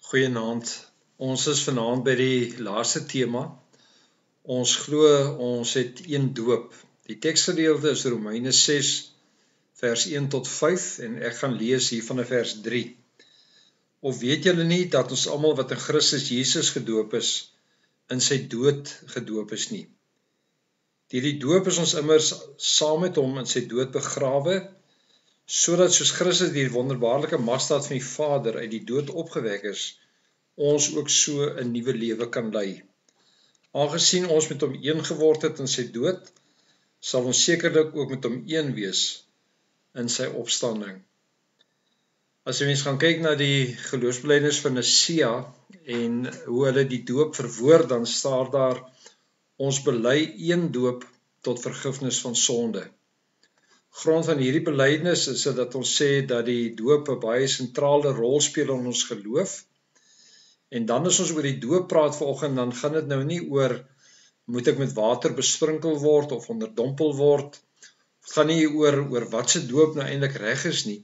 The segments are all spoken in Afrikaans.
Goeienaand. Ons is vanaand by die laaste tema. Ons glo ons het een doop. Die teksgedeelte is Romeine 6 vers 1 tot 5 en ek gaan lees hier van vers 3. Of weet julle nie dat ons almal wat in Christus Jesus gedoop is, in sy dood gedoop is nie? Deur die doop is ons immers saam met hom in sy dood begrawe, sodat soos Christus die wonderbaarlike magdaad van die Vader uit die dood opgewek is, ons ook so 'n nuwe lewe kan lei. Aangesien ons met hom een geword het in sy dood, sal ons sekerlik ook met hom een wees in sy opstanding. As jy mens gaan kyk na die geloofsbelijdenis van Nicea en hoe hulle die doop verwoord, dan staan daar: ons bely een doop tot vergifnis van sonde. Grond van hierdie belydenis is dit dat ons sê dat die doop 'n baie sentrale rol speel in ons geloof. En dan as ons oor die doop praat vanoggend, dan gaan dit nou nie oor moet ek met water besprinkel word of onderdompel word. Het gaan nie oor wat se doop nou eintlik reg is nie,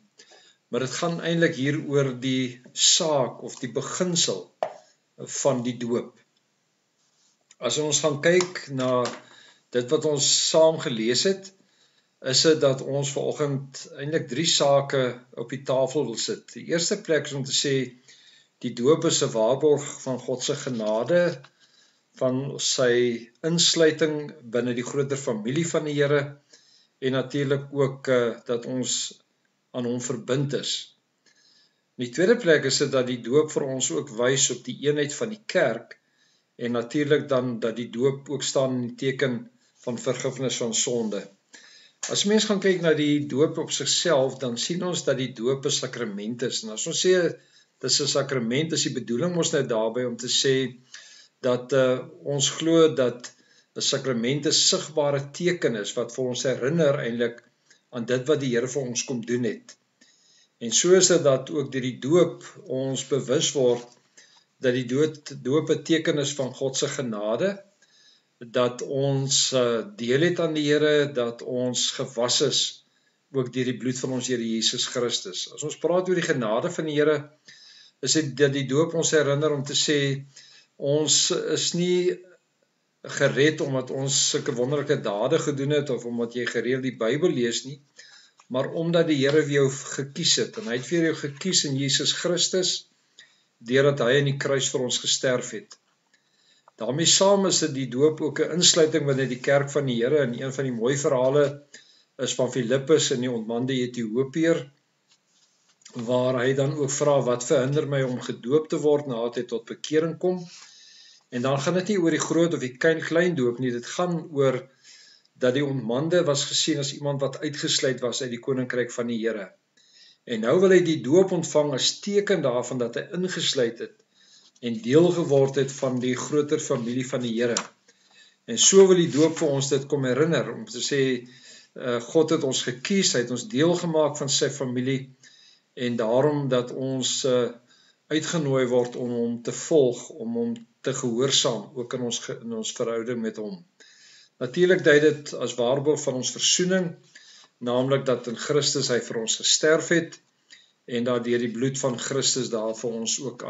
maar dit gaan eintlik hier oor die saak of die beginsel van die doop. As ons gaan kyk na dit wat ons saam gelees het, is dit dat ons vanoggend eintlik 3 sake op die tafel wil sit. Die eerste plek is om te sê, die doop is 'n waarborg van God se genade, van sy insluiting binne die groter familie van die Here, en natuurlik ook dat ons aan hom verbind is. In die tweede plek is dit dat die doop vir ons ook wys op die eenheid van die kerk, en natuurlik dan dat die doop ook staan in die teken van vergifnis van sonde. As mens gaan kyk na die doop op sigself, dan sien ons dat die doop 'n sakrament is. En as ons sê dis 'n sakrament, is die bedoeling ons nou daarby om te sê dat ons glo dat 'n sakrament 'n sigbare teken is wat vir ons herinner eintlik aan dit wat die Here vir ons kom doen het. En so is dit dat ook deur die doop ons bewus word dat die doop 'n teken is van God se genade, dat ons deel het aan die Here, dat ons gewas is ook deur die bloed van ons Here Jesus Christus. As ons praat oor die genade van die Here, is dit dat die doop ons herinner om te sê, ons is nie gered omdat ons sulke wonderlike dade gedoen het, of omdat jy gereeld die Bybel lees nie, maar omdat die Here vir jou gekies het, en hy het vir jou gekies in Jesus Christus, deurdat hy aan die kruis vir ons gesterf het. Daarmee saam is dit die doop ook 'n insluiting binne die kerk van die Here, en een van die mooi verhale is van Filippus en die ontmande Ethiopiër, waar hy dan ook vra, wat verhinder my om gedoop te word nadat hy tot bekering kom? En dan gaan dit nie oor die groot of die klein doop nie, dit gaan oor dat die ontmande was gesien as iemand wat uitgesluit was uit die koninkryk van die Here. En nou wil hy die doop ontvang as teken daarvan dat hy ingesluit het en deel geword het van die groter familie van die Here. En so wil die doop vir ons dit kom herinner, om te sê, God het ons gekies, hy het ons deel gemaak van sy familie, en daarom dat ons uitgenooi word om hom te volg, om hom te gehoorsaam, ook in ons verhouding met hom. Natuurlik dui dit as waarborg van ons versoening, naamlik dat in Christus hy vir ons gesterf het, en dat deur die bloed van Christus daar vir ons ook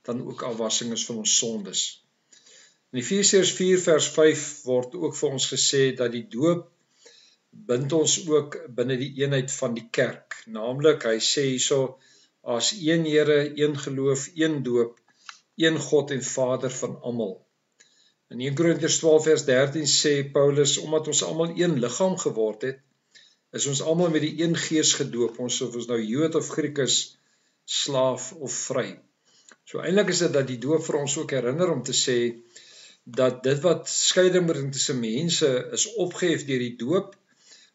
dan ook afwassing is van ons sondes. In Efesiërs 4 vers 5 word ook vir ons gesê dat die doop bind ons ook binne die eenheid van die kerk. Naamlik, hy sê hierso, as een Here, een geloof, een doop, een God en Vader van almal. In 1 Korintiërs 12 vers 13 sê Paulus, omdat ons almal een liggaam geword het, is ons almal met die een gees gedoop, of ons nou Jood of Griek is, slaaf of vry. So eintlik is dit dat die doop vir ons ook herinner om te sê, dat dit wat skeiding bring tussen mense is opgehef deur die doop,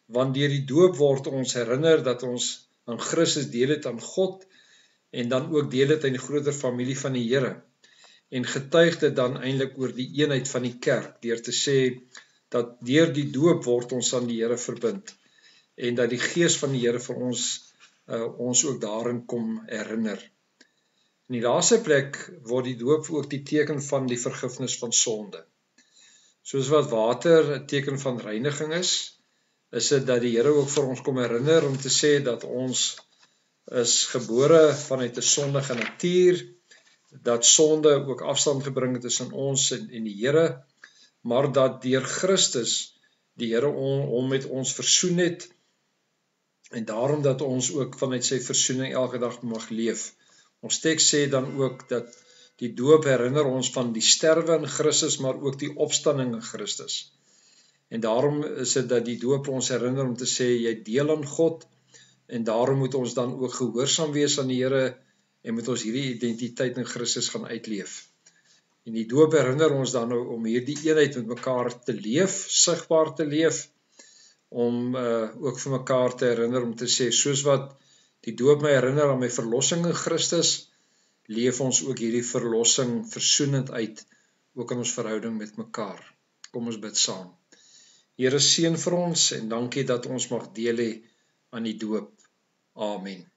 want deur die doop word ons herinner dat ons aan Christus deel het aan God, en dan ook deel het aan die groter familie van die Here. En getuig dit dan eintlik oor die eenheid van die kerk, deur te sê, dat deur die doop word ons aan die Here verbind, en dat die gees van die Here vir ons ook daarin kom herinner. In die laaste plek word die doop ook die teken van die vergifnis van sonde. Soos wat water 'n teken van reiniging is dit dat die Here ook vir ons kom herinner om te sê dat ons is gebore vanuit 'n sondige natuur, dat sonde ook afstand gebring het tussen ons en die Here, maar dat deur Christus die Here hom met ons versoen het, en daarom dat ons ook vanuit sy versoening elke dag mag leef. Ons teks sê dan ook dat die doop herinner ons van die sterwe in Christus, maar ook die opstanding in Christus. En daarom is dit dat die doop ons herinner om te sê, jy deel aan God, en daarom moet ons dan ook gehoorsaam wees aan die Here, en moet ons hierdie identiteit in Christus gaan uitleef. En die doop herinner ons dan nou om hierdie eenheid met mekaar te leef, sigbaar te leef, om ook vir mekaar te herinner om te sê, soos wat die doop my herinner aan my verlossing in Christus, leef ons ook hierdie verlossing versoenend uit, ook in ons verhouding met mekaar. Kom ons bid saam. Here, seën vir ons en dankie dat ons mag deel hê aan die doop. Amen.